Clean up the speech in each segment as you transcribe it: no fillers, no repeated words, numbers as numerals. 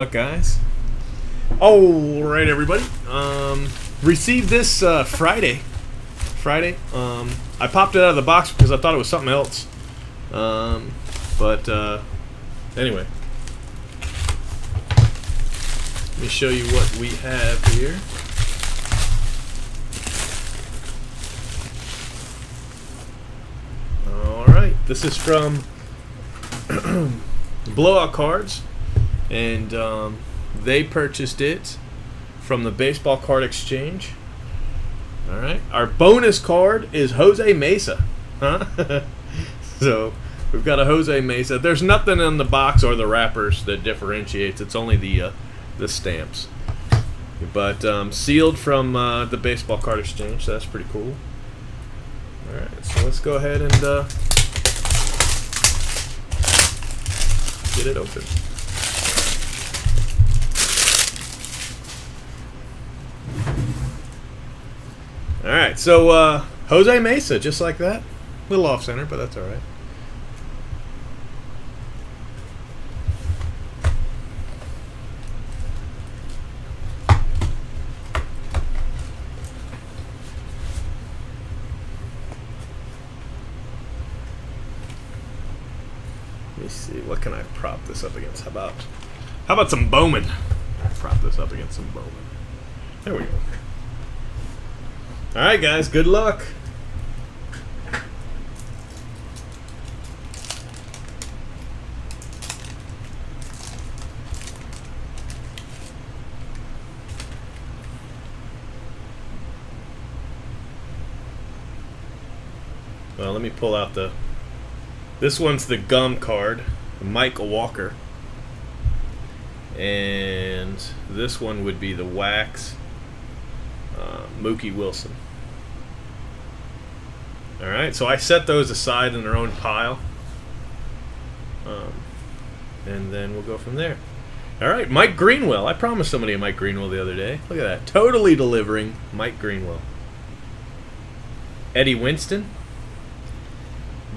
Up, guys. All right, everybody. Received this Friday. I popped it out of the box because I thought it was something else. Anyway, let me show you what we have here. All right, this is from Blowout Cards. And they purchased it from the Baseball Card Exchange. All right. Our bonus card is Jose Mesa. Huh? So we've got a Jose Mesa. There's nothing in the box or the wrappers that differentiates. It's only the stamps. But sealed from the Baseball Card Exchange. So that's pretty cool. All right. So let's go ahead and get it open. Alright, so Jose Mesa, just like that. A little off-center, but that's alright. Let me see, what can I prop this up against? How about some Bowman? Prop this up against some Bowman. There we go. Alright, guys, good luck. Well, let me pull out this one's the gum card, Mike Walker. And this one would be the wax, Mookie Wilson. Alright, so I set those aside in their own pile. And then we'll go from there. Alright, Mike Greenwell. I promised somebody a Mike Greenwell the other day. Look at that. Totally delivering Mike Greenwell. Eddie Winston.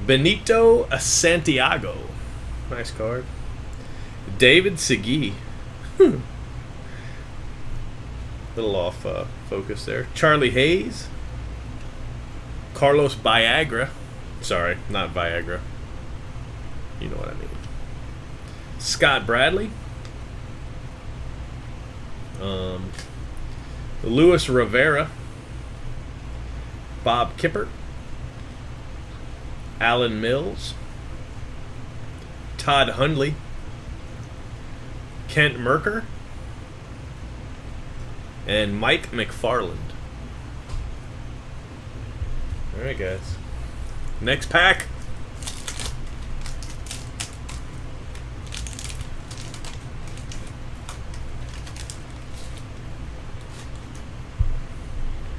Benito Santiago. Nice card. David Segui. Little off focus there. Charlie Hayes. Carlos Viagra. Sorry, not Viagra. You know what I mean. Scott Bradley. Luis Rivera. Bob Kippert. Alan Mills. Todd Hundley. Kent Merker. And Mike McFarland. Alright, guys. Next pack.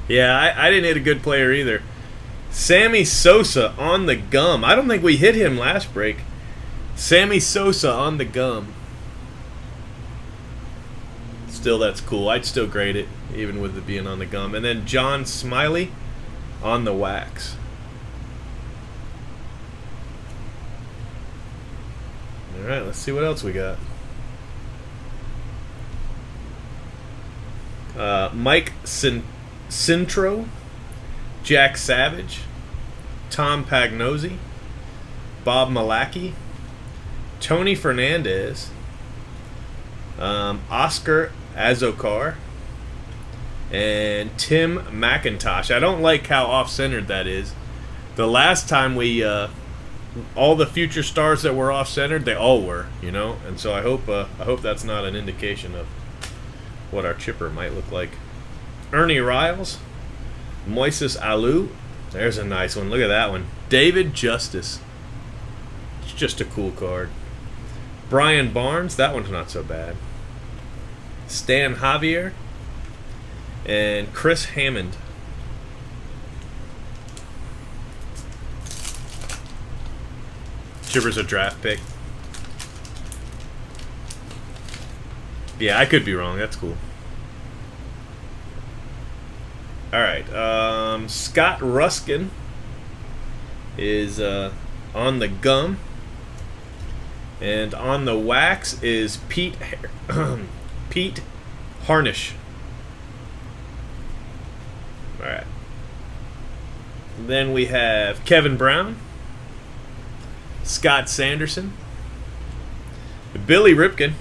Yeah, I didn't hit a good player either. Sammy Sosa on the gum. I don't think we hit him last break. Sammy Sosa on the gum. Still, that's cool. I'd still grade it, even with it being on the gum. And then John Smiley on the wax. Alright, let's see what else we got. Mike Cintro, Jack Savage, Tom Pagnozzi, Bob Malachy, Tony Fernandez, Oscar Azokar, and Tim McIntosh. I don't like how off-centered that is. The last time we, all the future stars that were off-centered, they all were, you know. And so I hope that's not an indication of what our chipper might look like. Ernie Riles, Moises Alou. There's a nice one. Look at that one. David Justice. It's just a cool card. Brian Barnes. That one's not so bad. Stan Javier. And Chris Hammond. Chipper's a draft pick. Yeah, I could be wrong. That's cool. Alright, Scott Ruskin is on the gum. And on the wax is Pete Harnish. All right. Then we have Kevin Brown, Scott Sanderson, Billy Ripken,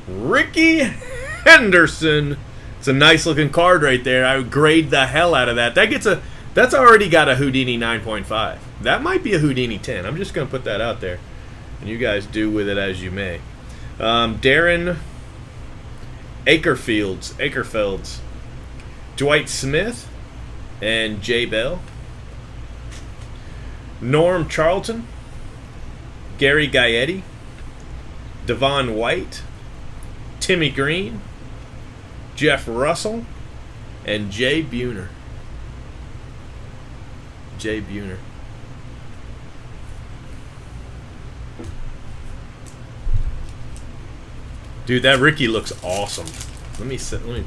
Ricky Henderson. It's a nice looking card right there. I would grade the hell out of that. That's already got a Houdini 9.5. That might be a Houdini 10. I'm just going to put that out there, and you guys do with it as you may. Darren Akerfelds, Dwight Smith, and Jay Bell. Norm Charlton, Gary Gaetti, Devon White, Timmy Green, Jeff Russell, and Jay Buhner. Dude, that Ricky looks awesome. Let me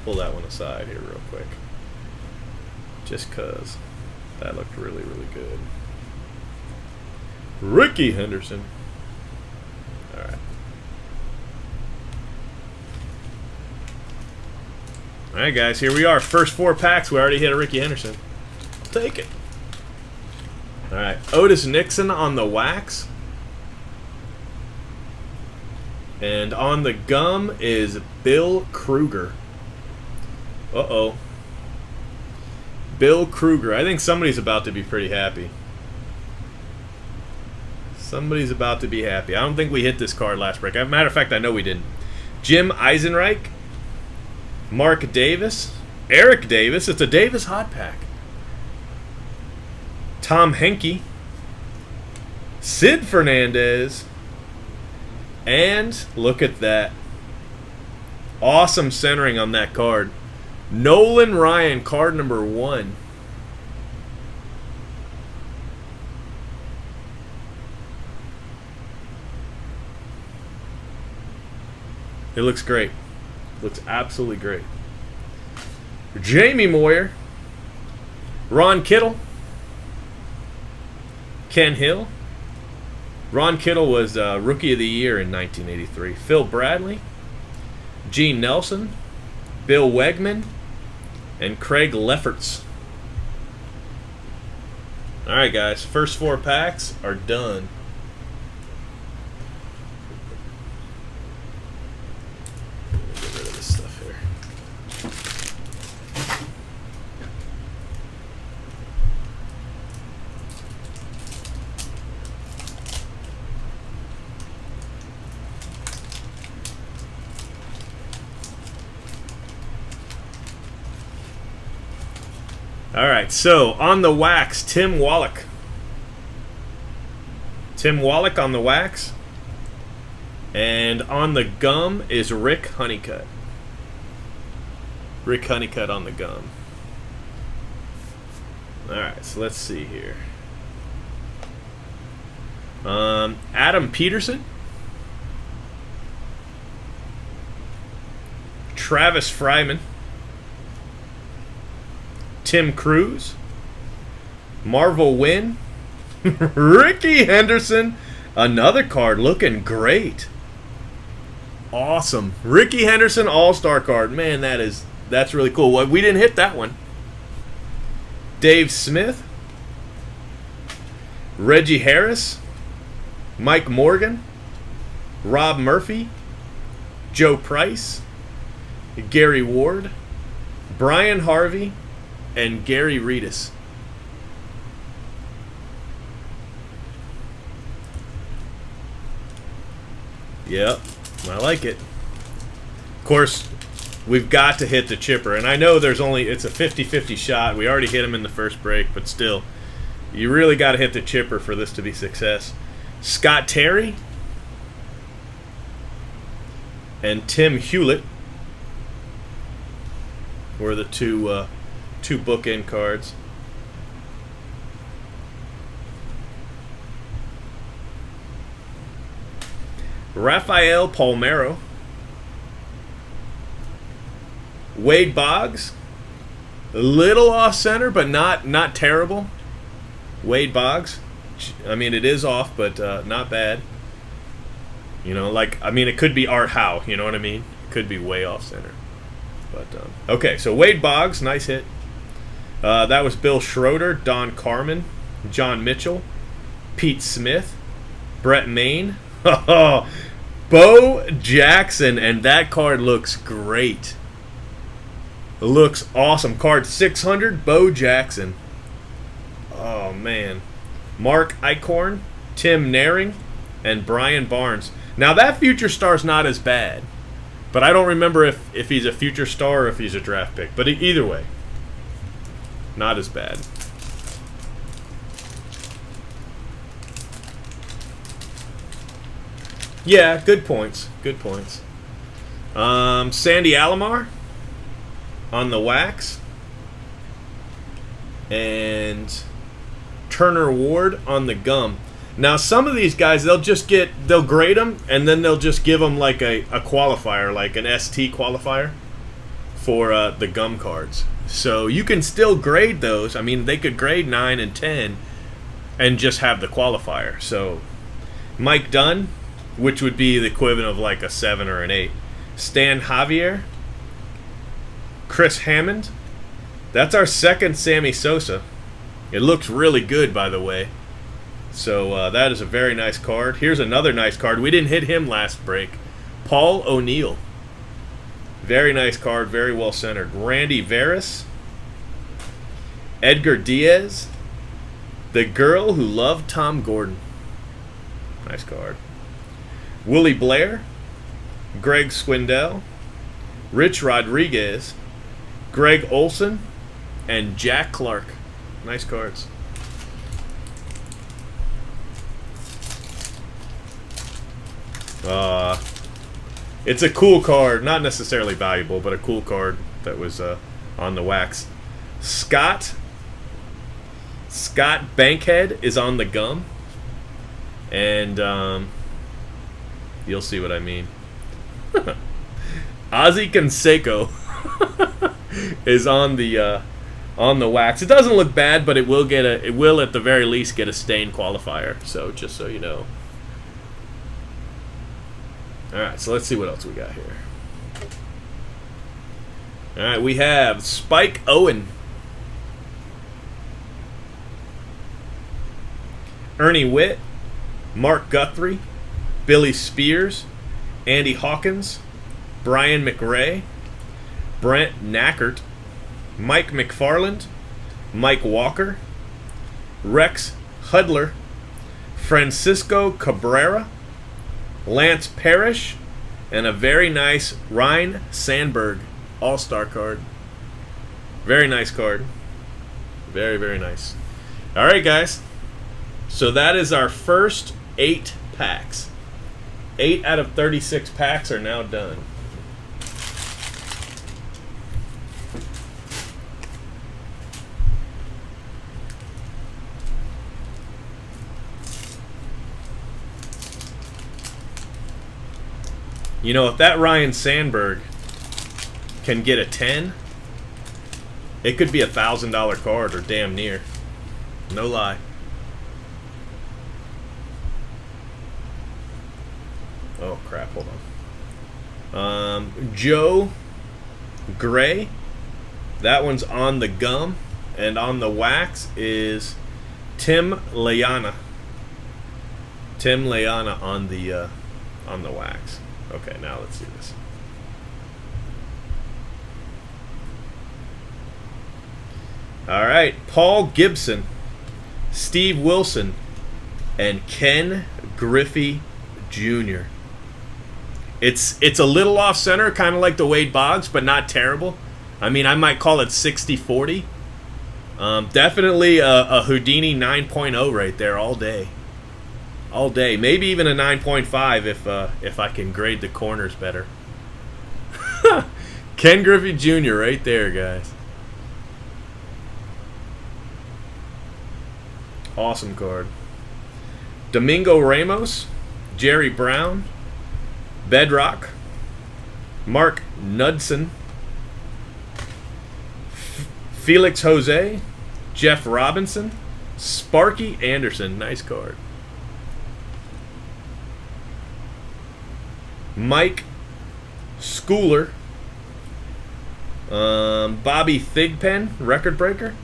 pull that one aside here real quick. Just cause that looked really, really good. Ricky Henderson. Alright. Alright guys, here we are. First 4 packs, we already hit a Ricky Henderson. I'll take it. Alright, Otis Nixon on the wax. And on the gum is Bill Kruger. Uh-oh. Bill Kruger. I think somebody's about to be pretty happy. Somebody's about to be happy. I don't think we hit this card last break. As a matter of fact, I know we didn't. Jim Eisenreich. Mark Davis. Eric Davis. It's a Davis hot pack. Tom Henke. Sid Fernandez. And look at that. Awesome centering on that card. Nolan Ryan, card number 1. It looks great. Looks absolutely great. Jamie Moyer. Ron Kittle. Ken Hill. Ron Kittle was Rookie of the Year in 1983. Phil Bradley, Gene Nelson, Bill Wegman, and Craig Lefferts. Alright guys, first 4 packs are done. Let me get rid of this stuff here. Alright, so on the wax, Tim Wallach. Tim Wallach on the wax. And on the gum is Rick Honeycutt. Rick Honeycutt on the gum. Alright, so let's see here. Adam Peterson. Travis Fryman. Tim Cruz, Marvel Wynn, Ricky Henderson, another card looking great. Awesome. Ricky Henderson All-Star card. Man, that's really cool. Well, we didn't hit that one. Dave Smith, Reggie Harris, Mike Morgan, Rob Murphy, Joe Price, Gary Ward, Brian Harvey, and Gary Reedus. Yep, I like it. Of course, we've got to hit the chipper, and I know it's a 50-50 shot. We already hit him in the first break, but still, you really got to hit the chipper for this to be success. Scott Terry and Tim Hewlett were the two bookend cards. Rafael Palmeiro, Wade Boggs, a little off center, but not terrible. Wade Boggs, I mean, it is off, but not bad. You know, like, I mean, it could be Art Howe. You know what I mean? It could be way off center. But okay, so Wade Boggs, nice hit. That was Bill Schroeder, Don Carmen, John Mitchell, Pete Smith, Brett Main, Bo Jackson, and that card looks great. It looks awesome. Card 600, Bo Jackson. Oh, man. Mark Eichhorn, Tim Naring, and Brian Barnes. Now, that future star's not as bad. But I don't remember if he's a future star or if he's a draft pick. But either way, not as bad. Yeah, good points. Good points. Sandy Alomar on the wax. And Turner Ward on the gum. Now, some of these guys, they'll grade them, and then they'll just give them like a qualifier, like an ST qualifier for the gum cards. So you can still grade those. I mean, they could grade 9 and 10 and just have the qualifier. So Mike Dunn, which would be the equivalent of like a 7 or an 8. Stan Javier. Chris Hammond. That's our second Sammy Sosa. It looks really good, by the way. So that is a very nice card. Here's another nice card. We didn't hit him last break. Paul O'Neill. Very nice card. Very well centered. Randy Veras. Edgar Diaz. The Girl Who Loved Tom Gordon. Nice card. Willie Blair. Greg Swindell. Rich Rodriguez. Greg Olson. And Jack Clark. Nice cards. It's a cool card, not necessarily valuable, but a cool card that was on the wax. Scott Bankhead is on the gum, and you'll see what I mean. Ozzie Canseco is on the wax. It doesn't look bad, but it will at the very least get a stain qualifier. So just so you know. Alright, so let's see what else we got here. Alright, we have Spike Owen. Ernie Witt. Mark Guthrie. Billy Spears. Andy Hawkins. Brian McRae. Brent Nackert. Mike McFarland. Mike Walker. Rex Hudler. Francisco Cabrera. Lance Parrish, and a very nice Ryan Sandberg All-Star card. Very nice card. Very, very nice. All right, guys. So that is our first 8 packs. 8 out of 36 packs are now done. You know, if that Ryan Sandberg can get a 10, it could be a $1,000 card or damn near. No lie. Oh, crap. Hold on. Joe Gray. That one's on the gum. And on the wax is Tim Layana. Tim Layana on the wax. Okay, now let's see this. All right, Paul Gibson, Steve Wilson, and Ken Griffey Jr. It's a little off center, kind of like the Wade Boggs, but not terrible. I mean, I might call it 60-40. Definitely a Houdini 9.0 right there all day. All day. Maybe even a 9.5 if I can grade the corners better. Ken Griffey Jr. right there, guys. Awesome card. Domingo Ramos, Jerry Brown, Bedrock, Mark Knudsen, Felix Jose, Jeff Robinson, Sparky Anderson. Nice card. Mike Schooler. Bobby Thigpen, record breaker.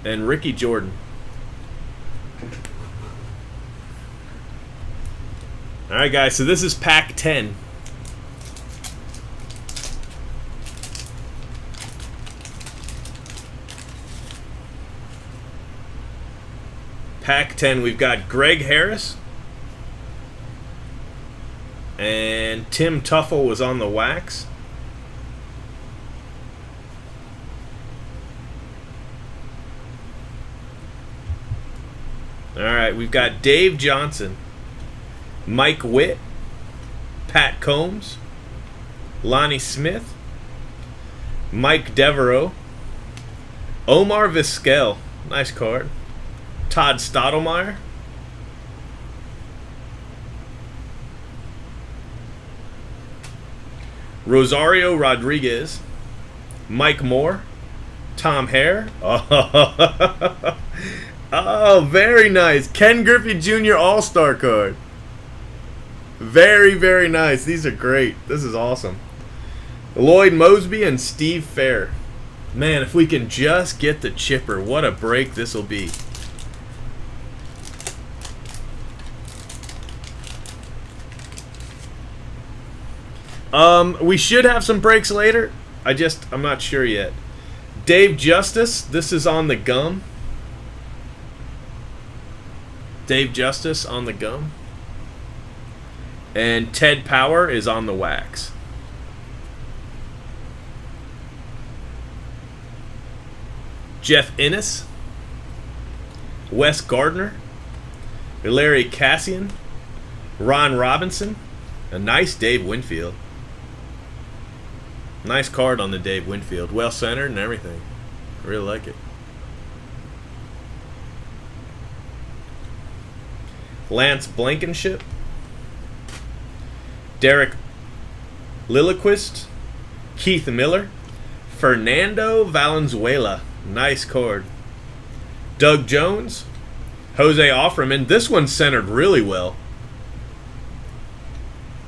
And Ricky Jordan. Alright guys, so this is pack 10. Pack 10, we've got Greg Harris. And Tim Tuffle was on the wax. Alright, we've got Dave Johnson, Mike Witt, Pat Combs, Lonnie Smith, Mike Devereaux, Omar Vizquel, nice card, Todd Stottlemyre, Rosario Rodriguez, Mike Moore, Tom Hare. Oh, very nice. Ken Griffey Jr. All-Star card. Very, very nice. These are great. This is awesome. Lloyd Mosby and Steve Fair. Man, if we can just get the chipper, what a break this will be. We should have some breaks later. I'm not sure yet. Dave Justice, this is on the gum. Dave Justice on the gum. And Ted Power is on the wax. Jeff Innes. Wes Gardner. Larry Cassian. Ron Robinson. A nice Dave Winfield. Nice card on the Dave Winfield. Well centered and everything. I really like it. Lance Blankenship. Derek Lilliquist. Keith Miller. Fernando Valenzuela. Nice card. Doug Jones. Jose Offerman. This one's centered really well.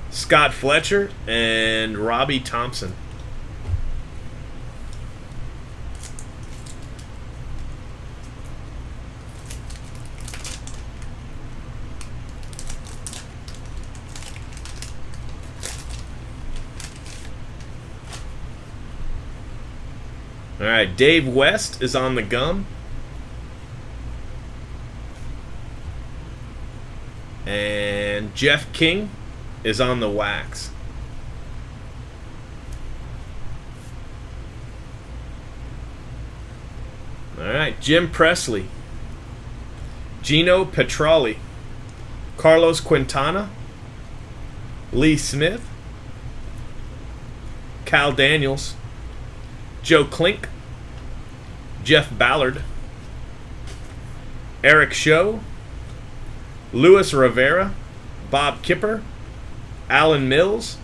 Scott Fletcher and Robbie Thompson. All right, Dave West is on the gum. And Jeff King is on the wax. All right, Jim Presley. Gino Petralli. Carlos Quintana. Lee Smith. Cal Daniels. Joe Klink, Jeff Ballard, Eric Show, Luis Rivera, Bob Kipper, Alan Mills,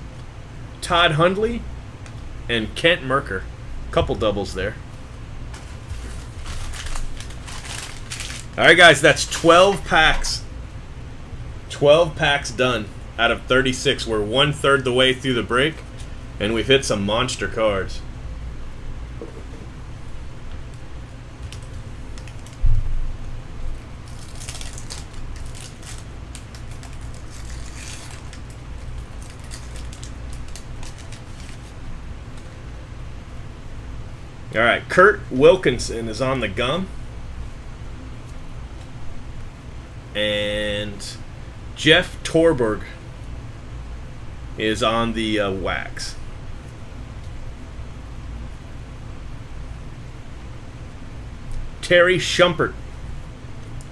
Todd Hundley, and Kent Merker. Couple doubles there. Alright guys, that's 12 packs. 12 packs done out of 36. We're 1/3 the way through the break, and we've hit some monster cards. All right, Kurt Wilkinson is on the gum. And Jeff Torberg is on the wax. Terry Shumpert,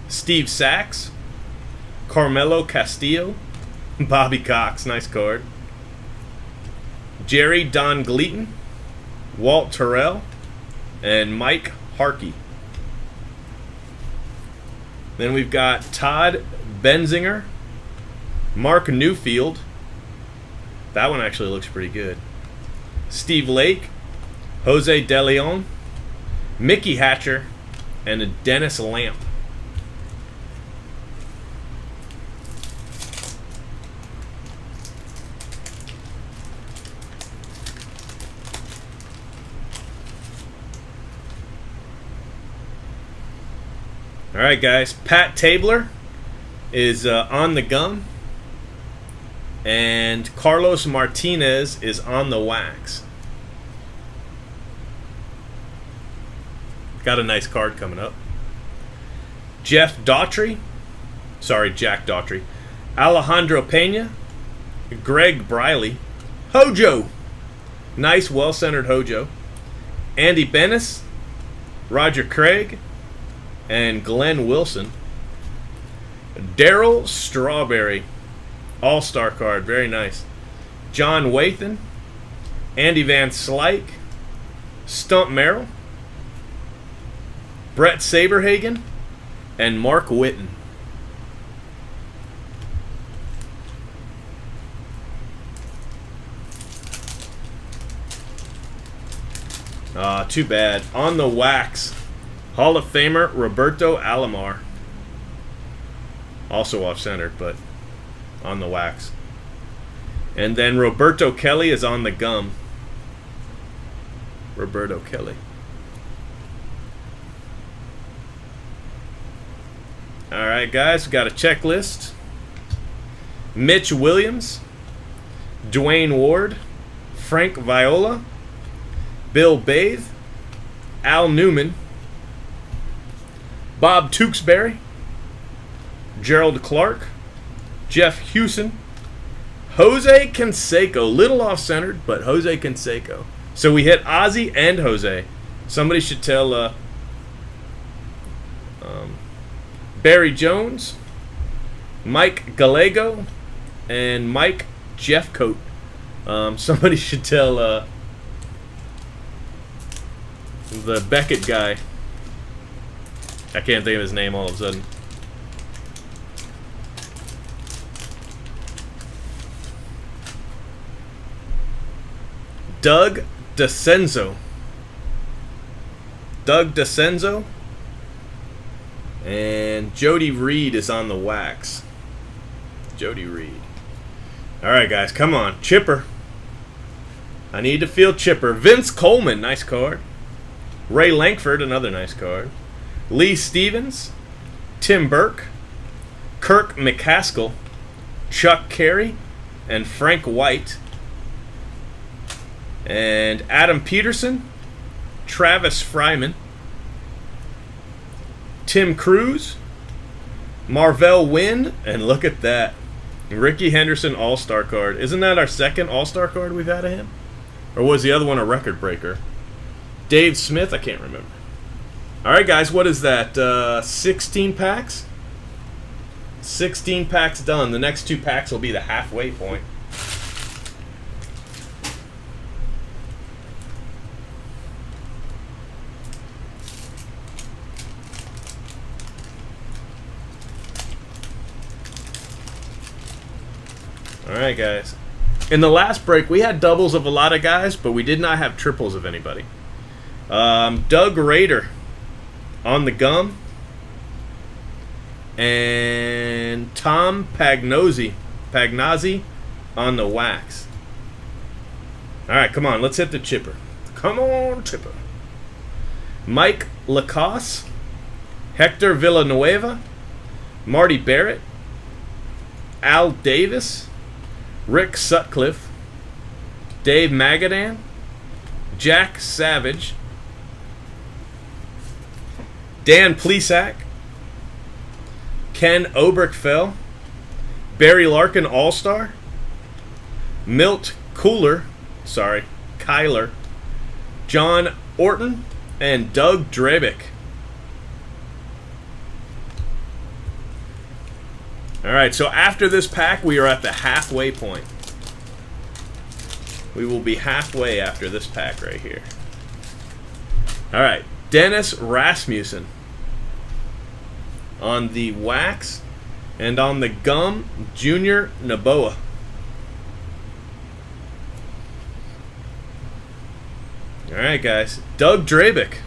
Steve Sachs, Carmelo Castillo, Bobby Cox, nice card. Jerry Don Gleaton, Walt Terrell, and Mike Harkey. Then we've got Todd Benzinger, Mark Newfield. That one actually looks pretty good. Steve Lake, Jose De Leon, Mickey Hatcher, and a Dennis Lamp. All right, guys. Pat Tabler is on the gum. And Carlos Martinez is on the wax. Got a nice card coming up. Jack Daughtry. Alejandro Pena. Greg Briley. Hojo. Nice, well-centered Hojo. Andy Bennis. Roger Craig. And Glenn Wilson. Daryl Strawberry. All-star card. Very nice. John Wathan. Andy Van Slyke. Stump Merrill. Brett Saberhagen. And Mark Whitten. Too bad. On the wax, Hall of Famer Roberto Alomar. Also off-center, but on the wax. And then Roberto Kelly is on the gum. Roberto Kelly. Alright, guys, we got a checklist. Mitch Williams. Dwayne Ward. Frank Viola. Bill Bathe. Al Newman. Bob Tewksbury. Gerald Clark. Jeff Hewson. Jose Canseco. Little off-centered, but Jose Canseco. So we hit Ozzy and Jose. Somebody should tell Barry Jones, Mike Gallego, and Mike Jeffcoat. Somebody should tell the Beckett guy. I can't think of his name all of a sudden. Doug DeCenzo. And Jody Reed is on the wax. Jody Reed. Alright, guys, come on. Chipper. I need to feel chipper. Vince Coleman, nice card. Ray Lankford, another nice card. Lee Stevens. Tim Burke. Kirk McCaskill. Chuck Carey. And Frank White. And Adam Peterson. Travis Fryman. Tim Cruz, Marvell Wynn, and look at that. Ricky Henderson All-Star card. Isn't that our second All-Star card we've had of him? Or was the other one a record breaker? Dave Smith, I can't remember. Alright, guys, what is that? 16 packs? 16 packs done. The next 2 packs will be the halfway point. Alright, guys. In the last break, we had doubles of a lot of guys, but we did not have triples of anybody. Doug Rader on the gum. And Tom Pagnozzi on the wax. Alright, come on. Let's hit the chipper. Come on, chipper. Mike Lacoste. Hector Villanueva. Marty Barrett. Al Davis. Rick Sutcliffe, Dave Magadan, Jack Savage, Dan Plesac, Ken Oberkfell, Barry Larkin All-Star, Milt Kyler, John Orton, and Doug Drabick. Alright, so after this pack, we are at the halfway point. We will be halfway after this pack right here. Alright, Dennis Rasmussen on the wax, and on the gum, Junior Naboa. Alright, guys. Doug Drabick,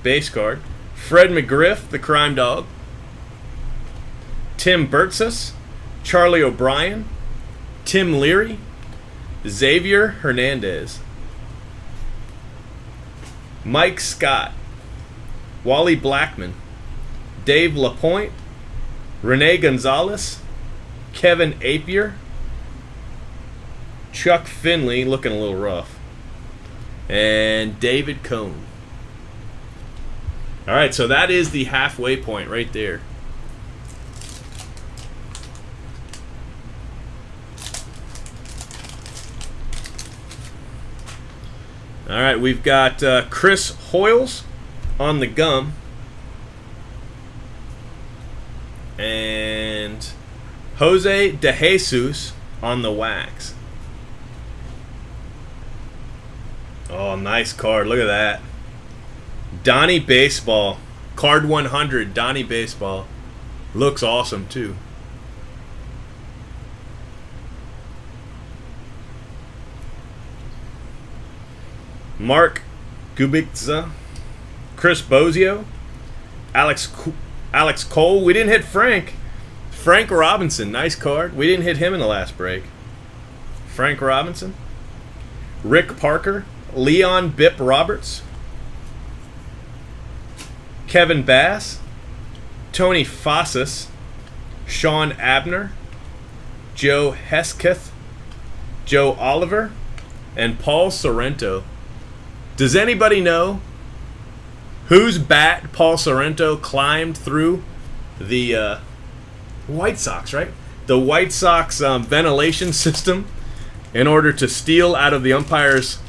base card. Fred McGriff, the crime dog. Tim Burtsus, Charlie O'Brien, Tim Leary, Xavier Hernandez, Mike Scott, Wally Blackman, Dave LaPointe, Rene Gonzalez, Kevin Apier, Chuck Finley, looking a little rough, and David Cohn. All right, so that is the halfway point right there. All right, we've got Chris Hoyles on the gum. And Jose De Jesus on the wax. Oh, nice card. Look at that. Donnie Baseball. Card 100, Donnie Baseball. Looks awesome, too. Mark Kubica, Chris Bozio, Alex Cole. We didn't hit Frank. Frank Robinson, nice card. We didn't hit him in the last break. Frank Robinson. Rick Parker, Leon Bip Roberts, Kevin Bass, Tony Fossas, Sean Abner, Joe Hesketh, Joe Oliver, and Paul Sorrento. Does anybody know whose bat Paul Sorrento climbed through? The White Sox, right? The White Sox ventilation system in order to steal out of the umpire's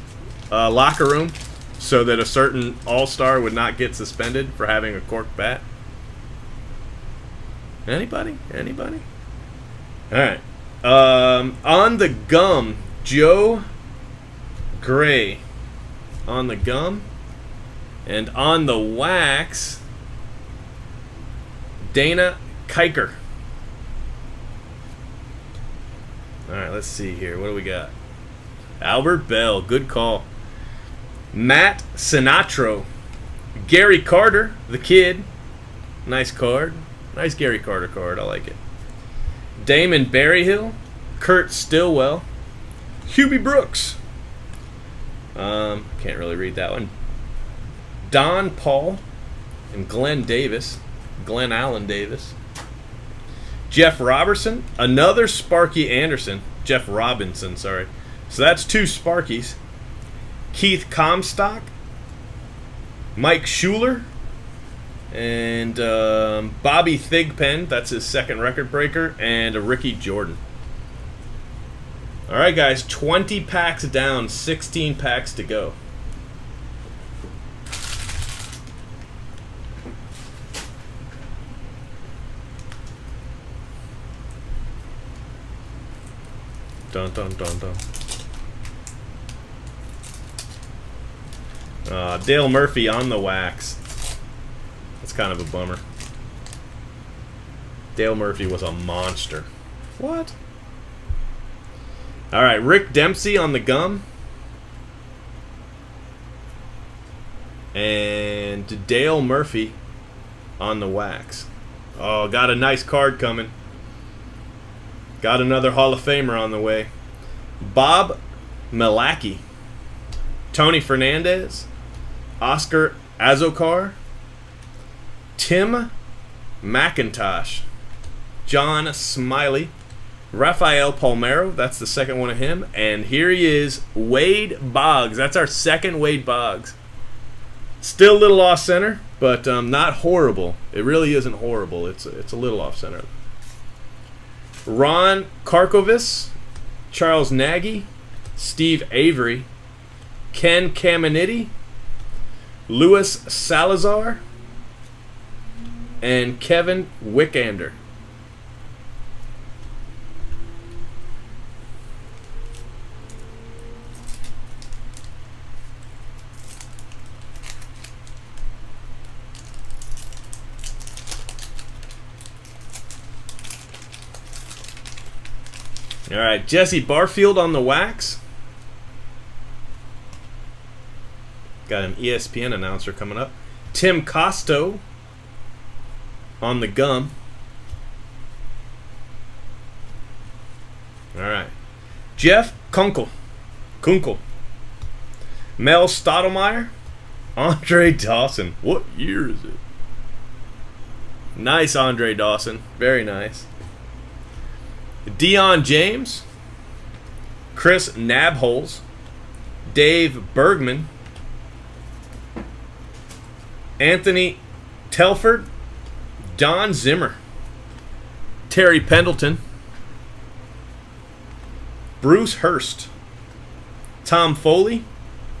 locker room so that a certain all-star would not get suspended for having a corked bat. Anybody? Anybody? All right. On the gum, Joe Gray. On the gum. And on the wax, Dana Kiker. All right, let's see here. What do we got? Albert Bell. Good call. Matt Sinatro. Gary Carter, the kid. Nice card. Nice Gary Carter card. I like it. Damon Berryhill. Kurt Stillwell. Hubie Brooks. Can't really read that one. Don Paul and Glenn Davis. Glenn Allen Davis. Jeff Robertson. Another Sparky Anderson. Jeff Robinson, sorry. So that's two Sparkies. Keith Comstock. Mike Schuler. And Bobby Thigpen. That's his second record breaker. And a Ricky Jordan. All right, guys. 20 packs down. 16 packs to go. Dun dun dun dun. Dale Murphy on the wax. That's kind of a bummer. Dale Murphy was a monster. What? All right, Rick Dempsey on the gum. And Dale Murphy on the wax. Oh, got a nice card coming. Got another Hall of Famer on the way. Bob Milacki. Tony Fernandez. Oscar Azokar. Tim McIntosh. John Smiley. Rafael Palmeiro. That's the second one of him. And here he is, Wade Boggs. That's our second Wade Boggs. Still a little off center, but not horrible. It really isn't horrible. It's a little off center. Ron Karkovis, Charles Nagy, Steve Avery, Ken Caminiti, Louis Salazar, and Kevin Wickander. All right, Jesse Barfield on the wax. Got an ESPN announcer coming up. Tim Costo on the gum. All right. Jeff Kunkel. Mel Stottlemyre. Andre Dawson. What year is it? Nice, Andre Dawson. Very nice. Deion James. Chris Nabholes. Dave Bergman. Anthony Telford. Don Zimmer. Terry Pendleton. Bruce Hurst. Tom Foley,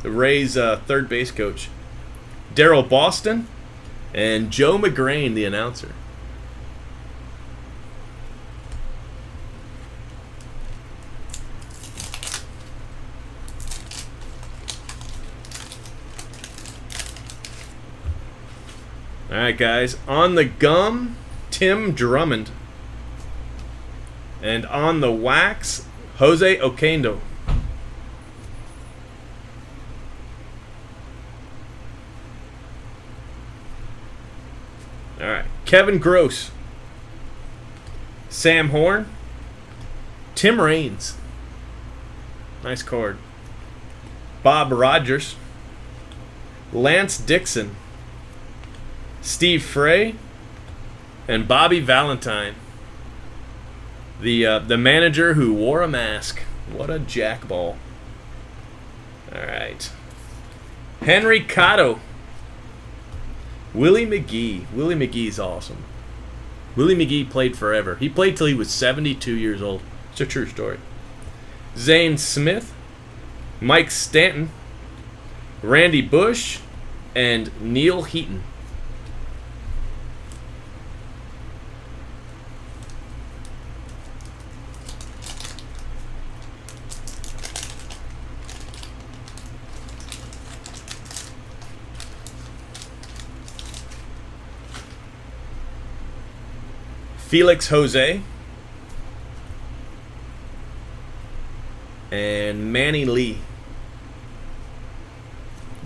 the Rays' third base coach. Darryl Boston. And Joe McGrain, the announcer. Alright, guys. On the gum, Tim Drummond. And on the wax, Jose Oquendo. Alright. Kevin Gross. Sam Horn. Tim Raines. Nice card. Bob Rogers. Lance Dixon. Steve Frey. And Bobby Valentine. The manager who wore a mask. What a jackball. Alright. Henry Cotto. Willie McGee. Willie McGee's awesome. Willie McGee played forever. He played till he was 72 years old. It's a true story. Zane Smith. Mike Stanton. Randy Bush. And Neil Heaton. Felix Jose. And Manny Lee.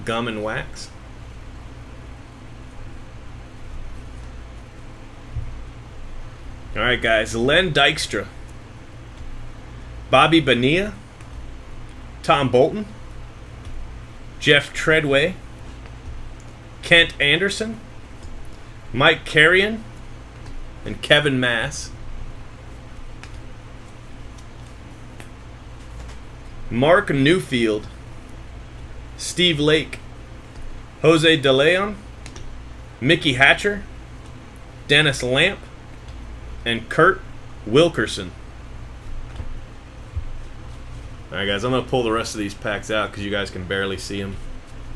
Gum and wax. Alright, guys. Len Dykstra. Bobby Bonilla. Tom Bolton. Jeff Treadway. Kent Anderson. Mike Carrion. And Kevin Mass. Mark Newfield. Steve Lake. Jose De Leon. Mickey Hatcher. Dennis Lamp. And Kurt Wilkerson. Alright, guys, I'm going to pull the rest of these packs out because you guys can barely see them.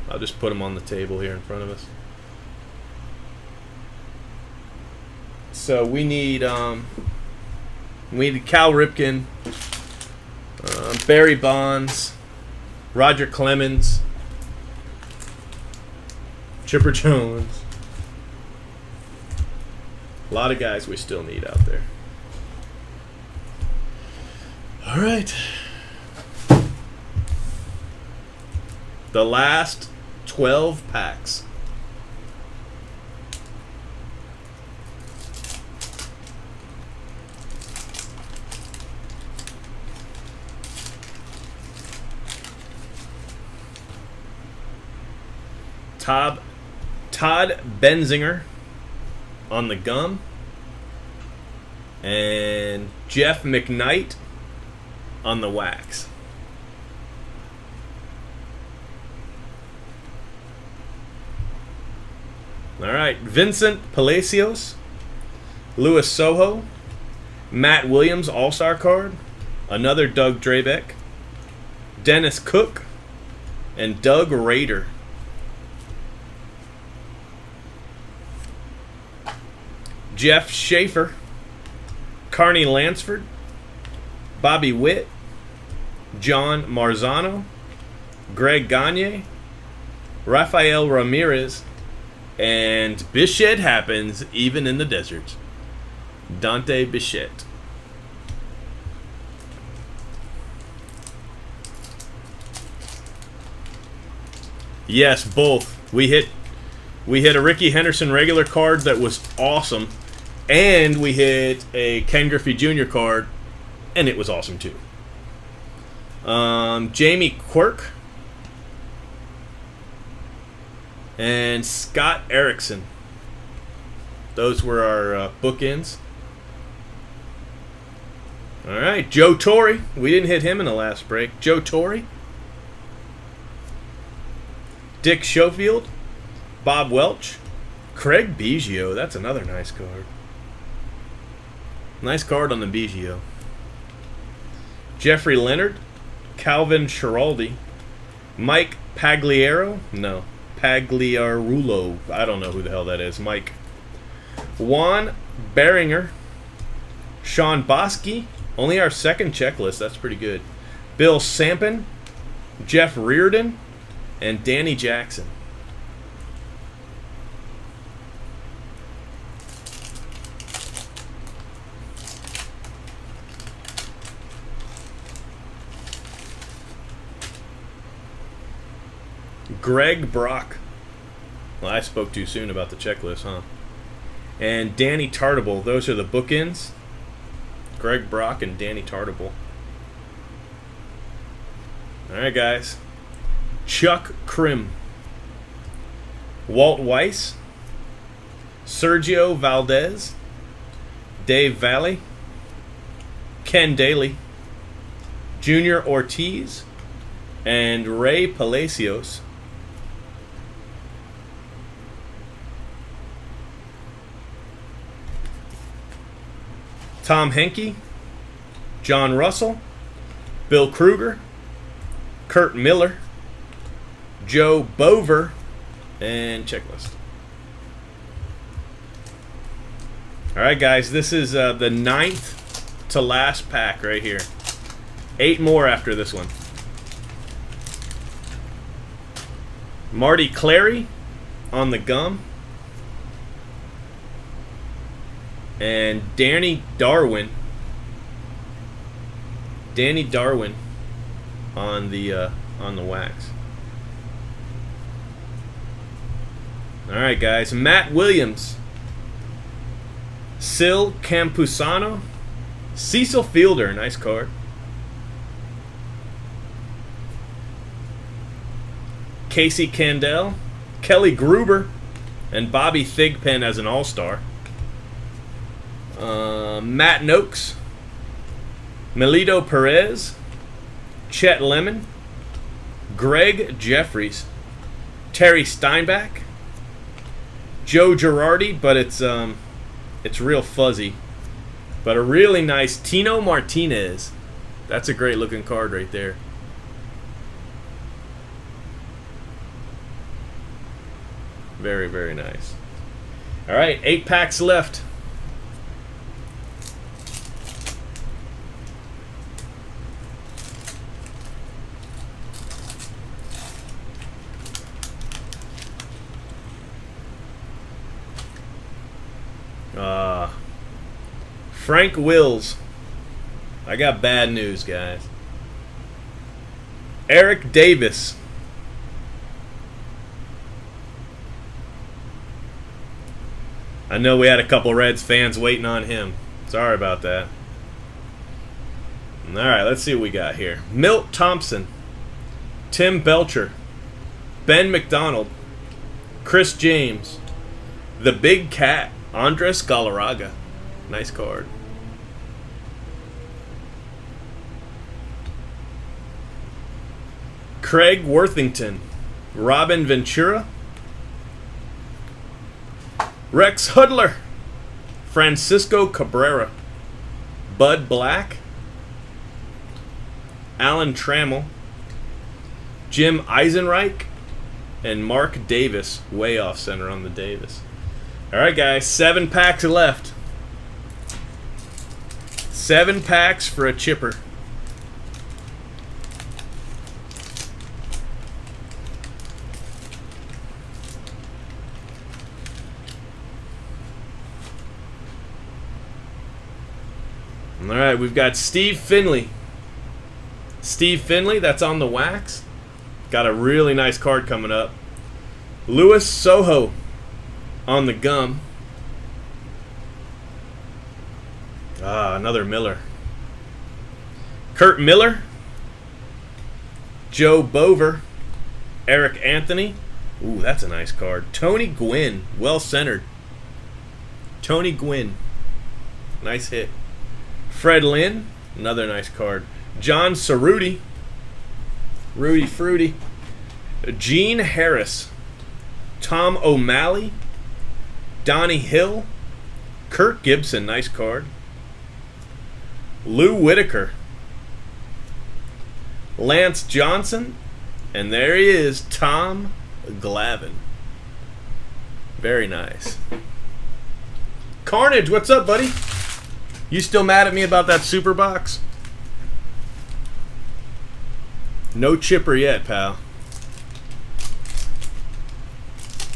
I'll just put them on the table here in front of us. So we need Cal Ripken, Barry Bonds, Roger Clemens, Chipper Jones. A lot of guys we still need out there. All right. The last 12 packs. Todd Benzinger on the gum. And Jeff McKnight on the wax. Alright, Vincent Palacios, Luis Soho, Matt Williams All-Star card, another Doug Drabek, Dennis Cook, and Doug Rader. Jeff Schaefer, Carney Lansford, Bobby Witt, John Marzano, Greg Gagne, Rafael Ramirez, and Bichette happens even in the desert. Dante Bichette. Yes, both. We hit a Ricky Henderson regular card that was awesome, and we hit a Ken Griffey Jr. card, and it was awesome too. Jamie Quirk and Scott Erickson. Those were our bookends. All right, Joe Torre. We didn't hit him in the last break. Joe Torre. Dick Schofield. Bob Welch. Craig Biggio. That's another nice card. Nice card on the Biggio. Jeffrey Leonard. Calvin Schiraldi. Mike Pagliaro. No. Pagliarulo. I don't know who the hell that is. Mike. Juan Beringer. Sean Bosky. Only our second checklist. That's pretty good. Bill Sampson. Jeff Reardon. And Danny Jackson. Greg Brock. Well, I spoke too soon about the checklist, huh? And Danny Tartable. Those are the bookends. Greg Brock and Danny Tartable. Alright, guys. Chuck Krim. Walt Weiss. Sergio Valdez. Dave Valley. Ken Daly. Junior Ortiz. And Ray Palacios. Tom Henke, John Russell, Bill Kruger, Kurt Miller, Joe Bover, and checklist. All right, guys, this is the 9th to last pack right here. 8 more after this one. Marty Clary on the gum. And Danny Darwin on the wax. All right, guys. Matt Williams, Sil Campusano, Cecil Fielder, nice card. Casey Candell, Kelly Gruber, and Bobby Thigpen as an All-Star. Matt Noakes, Melito Perez, Chet Lemon, Greg Jeffries, Terry Steinbach, Joe Girardi, but it's real fuzzy, but a really nice Tino Martinez. That's a great looking card right there. Very, very nice. All right, 8 packs left. Frank Wills. I got bad news, guys. Eric Davis. I know we had a couple Reds fans waiting on him. Sorry about that. Alright, let's see what we got here. Milt Thompson. Tim Belcher. Ben McDonald. Chris James. The Big Cat. Andres Galarraga. Nice card. Craig Worthington. Robin Ventura. Rex Hudler. Francisco Cabrera. Bud Black. Alan Trammell. Jim Eisenreich. And Mark Davis. Way off center on the Davis. Alright, guys. 7 packs left. 7 packs for a chipper. Alright, we've got Steve Finley. Steve Finley, that's on the wax. Got a really nice card coming up. Louis Soho on the gum. Another Miller. Kurt Miller. Joe Bover. Eric Anthony. Ooh, that's a nice card. Tony Gwynn, well centered. Tony Gwynn. Nice hit. Fred Lynn. Another nice card. John Cerruti. Rudy Fruity. Gene Harris. Tom O'Malley. Donnie Hill. Kirk Gibson. Nice card. Lou Whitaker. Lance Johnson. And there he is, Tom Glavine. Very nice. Carnage, what's up, buddy? You still mad at me about that super box? No chipper yet, pal.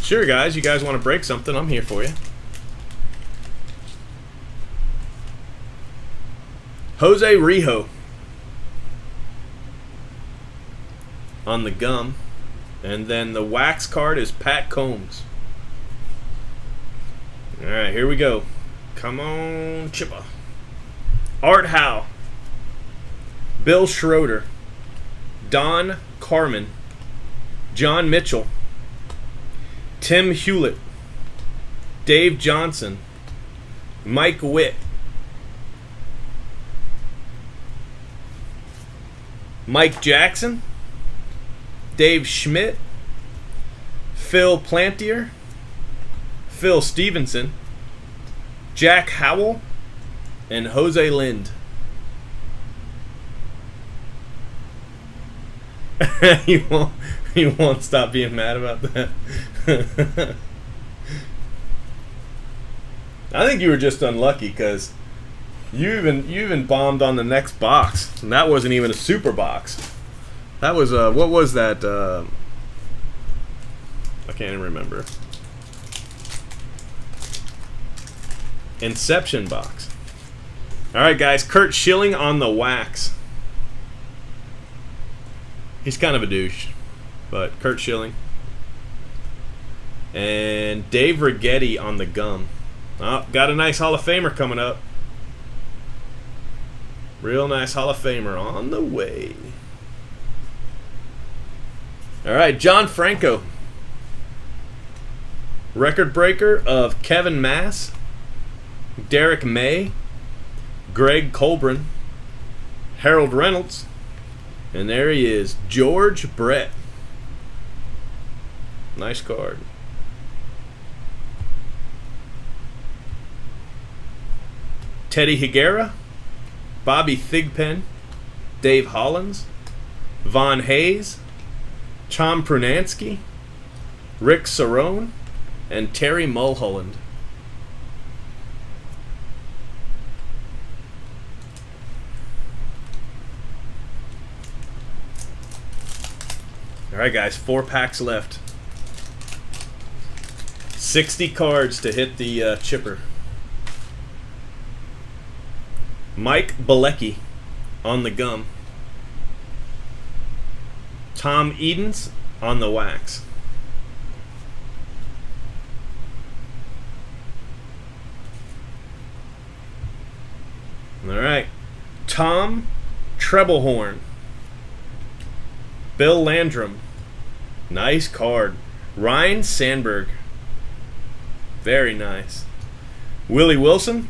Sure, guys. You guys want to break something? I'm here for you. Jose Rijo on the gum. And then the wax card is Pat Combs. Alright, here we go. Come on, chipper. Art Howe. Bill Schroeder. Don Carmen. John Mitchell. Tim Hewlett. Dave Johnson. Mike Witt. Mike Jackson. Dave Schmidt. Phil Plantier. Phil Stevenson. Jack Howell. And Jose Lind. you won't stop being mad about that. I think you were just unlucky because you even bombed on the next box, and that wasn't even a super box. That was what was that? I can't even remember. Inception box. All right, guys. Kurt Schilling on the wax. He's kind of a douche, but Kurt Schilling. And Dave Righetti on the gum. Oh, got a nice Hall of Famer coming up. Real nice Hall of Famer on the way. All right, John Franco. Record breaker of Kevin Mass, Derek May, Greg Colbrin, Harold Reynolds, and there he is, George Brett. Nice card. Teddy Higuera, Bobby Thigpen, Dave Hollins, Von Hayes, Tom Prunansky, Rick Cerrone, and Terry Mulholland. Alright guys, 4 packs left. 60 cards to hit the chipper. Mike Bilecki on the gum. Tom Edens on the wax. Alright. Tom Treblehorn. Bill Landrum. Nice card. Ryan Sandberg. Very nice. Willie Wilson.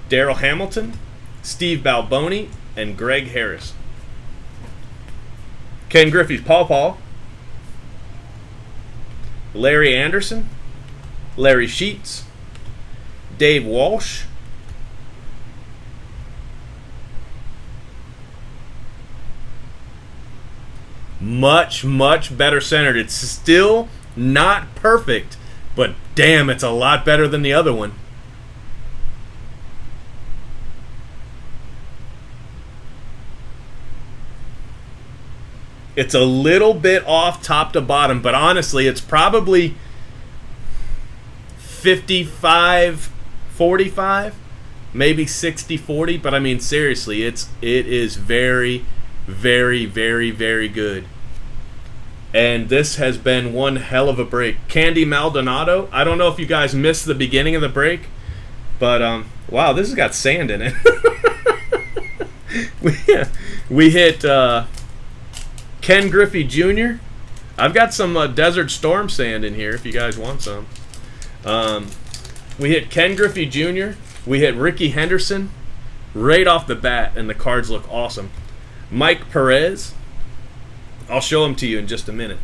Daryl Hamilton. Steve Balboni. And Greg Harris. Ken Griffey's Paw. Larry Anderson. Larry Sheets. Dave Walsh. Much, much better centered. It's still not perfect, but damn, it's a lot better than the other one. It's a little bit off top to bottom, but honestly, it's probably 55-45, maybe 60-40, but I mean, seriously, it is very, very, very, very good. And this has been one hell of a break. Candy Maldonado. I don't know if you guys missed the beginning of the break, but wow, this has got sand in it. we hit Ken Griffey Jr. I've got some Desert Storm sand in here if you guys want some. We hit Ken Griffey Jr. We hit Ricky Henderson right off the bat, and the cards look awesome. Mike Perez. I'll show him to you in just a minute.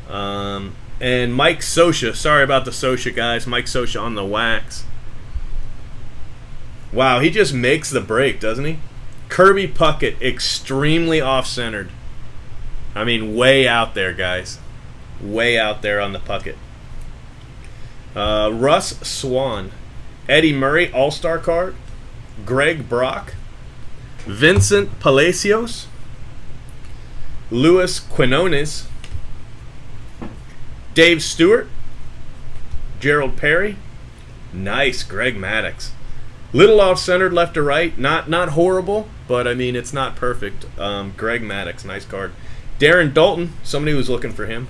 And Mike Scioscia. Sorry about the Scioscia, guys. Mike Scioscia on the wax. Wow, he just makes the break, doesn't he? Kirby Puckett, extremely off-centered. I mean, way out there, guys. Way out there on the Puckett. Russ Swan. Eddie Murray, All-Star card. Greg Brock. Vincent Palacios. Luis Quinones. Dave Stewart. Gerald Perry. Nice, Greg Maddux. Little off-centered left to right. Not horrible, but I mean, it's not perfect. Greg Maddux, nice card. Darren Dalton, somebody was looking for him.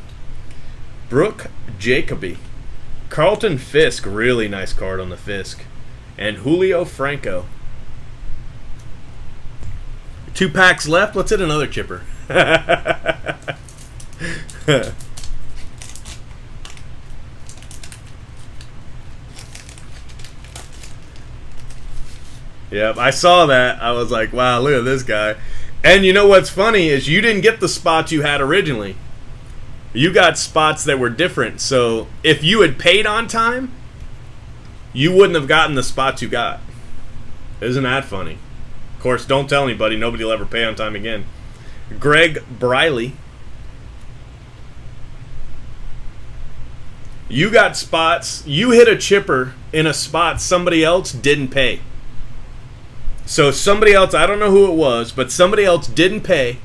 Brooke Jacoby. Carlton Fisk, really nice card on the Fisk. And Julio Franco. 2 packs left. Let's hit another chipper. Yep, I saw that. I was like, wow, look at this guy. And you know what's funny is you didn't get the spots you had originally. You got spots that were different. So if you had paid on time, you wouldn't have gotten the spots you got. Isn't that funny? Of course, don't tell anybody. Nobody will ever pay on time again. Greg Briley. You got spots. You hit a chipper in a spot somebody else didn't pay. So somebody else, I don't know who it was, but somebody else didn't pay,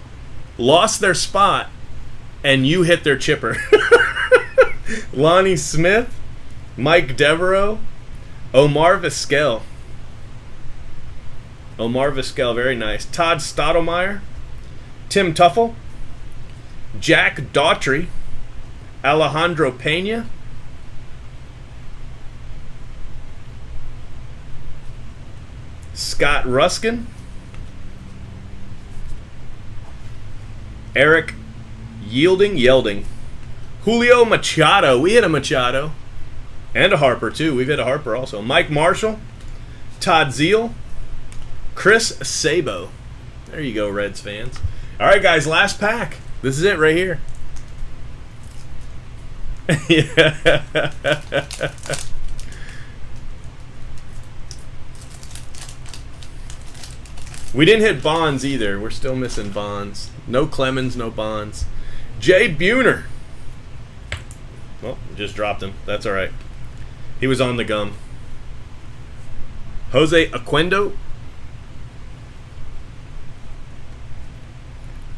lost their spot, and you hit their chipper. Lonnie Smith, Mike Devereaux, Omar Vizquel. Omar Vizquel, very nice. Todd Stottlemyre, Tim Tuffle, Jack Daughtry, Alejandro Pena, Scott Ruskin, Eric Yelding, Julio Machado. We hit a Machado. And a Harper, too. We've hit a Harper also. Mike Marshall, Todd Zeal, Chris Sabo. There you go, Reds fans. All right, guys, last pack. This is it right here. Yeah. We didn't hit Bonds either. We're still missing Bonds. No Clemens, no Bonds. Jay Buhner. Well, just dropped him. That's all right. He was on the gum. Jose Oquendo.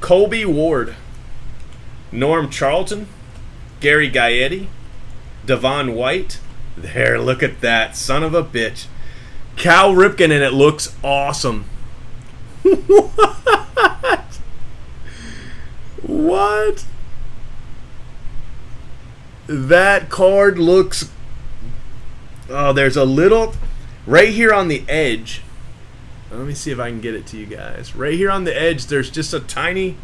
Colby Ward. Norm Charlton. Gary Gaetti. Devon White. There, look at that. Son of a bitch. Cal Ripken, and it looks awesome. What? What? That card looks... Oh, there's a little... Right here on the edge. Let me see if I can get it to you guys. Right here on the edge, there's just a tiny...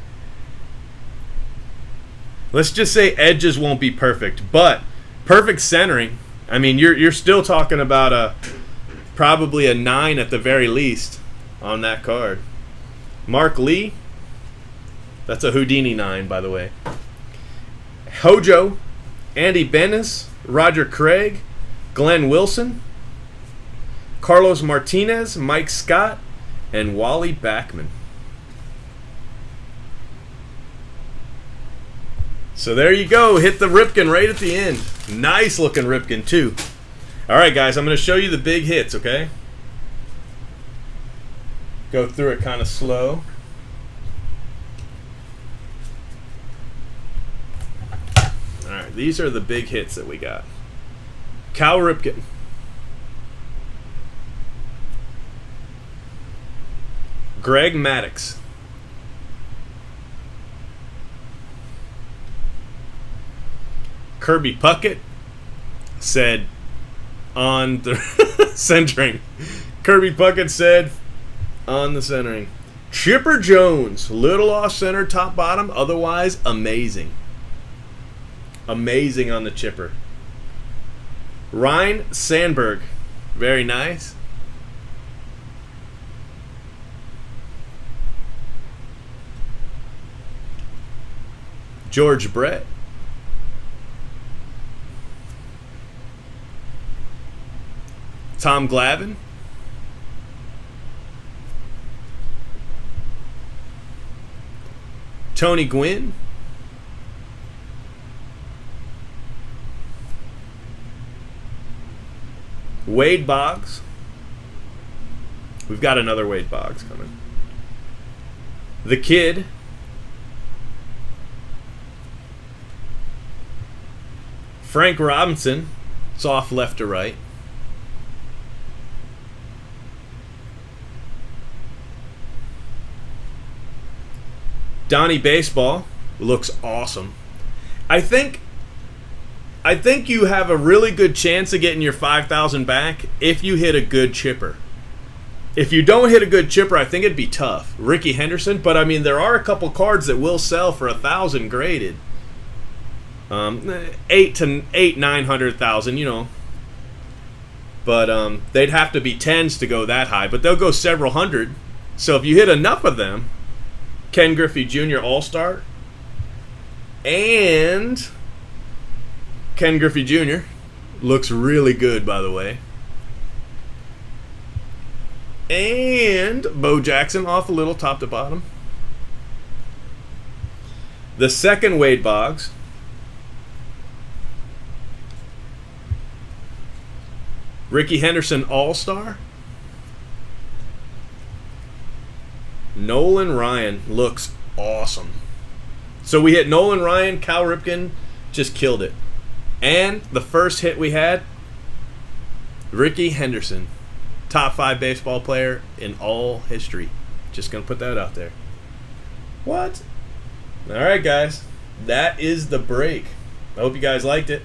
Let's just say edges won't be perfect, but perfect centering. I mean, you're still talking about probably a 9 at the very least on that card. Mark Lee. That's a Houdini 9, by the way. Hojo. Andy Benes. Roger Craig. Glenn Wilson. Carlos Martinez. Mike Scott. And Wally Backman. So there you go. Hit the Ripken right at the end. Nice looking Ripken, too. All right, guys. I'm going to show you the big hits, okay? Go through it kind of slow. All right, these are the big hits that we got. Cal Ripken. Greg Maddux. Kirby Puckett said on the centering. Kirby Puckett said on the centering. Chipper Jones, little off center, top bottom, otherwise amazing. Amazing on the chipper. Ryan Sandberg. Very nice. George Brett. Tom Glavine. Tony Gwynn. Wade Boggs. We've got another Wade Boggs coming. The Kid. Frank Robinson. It's off left to right. Donnie Baseball looks awesome. I think you have a really good chance of getting your 5,000 back if you hit a good chipper. If you don't hit a good chipper, I think it'd be tough. Ricky Henderson, but I mean there are a couple cards that will sell for 1,000 graded. 900,000, you know. But they'd have to be 10s to go that high, but they'll go several hundred. So if you hit enough of them, Ken Griffey Jr. All-Star, and Ken Griffey Jr. looks really good, by the way. And Bo Jackson off a little top to bottom. The second Wade Boggs. Ricky Henderson All-Star. Nolan Ryan looks awesome. So we hit Nolan Ryan, Cal Ripken just killed it. And the first hit we had, Ricky Henderson. Top 5 baseball player in all history. Just going to put that out there. What? All right, guys. That is the break. I hope you guys liked it.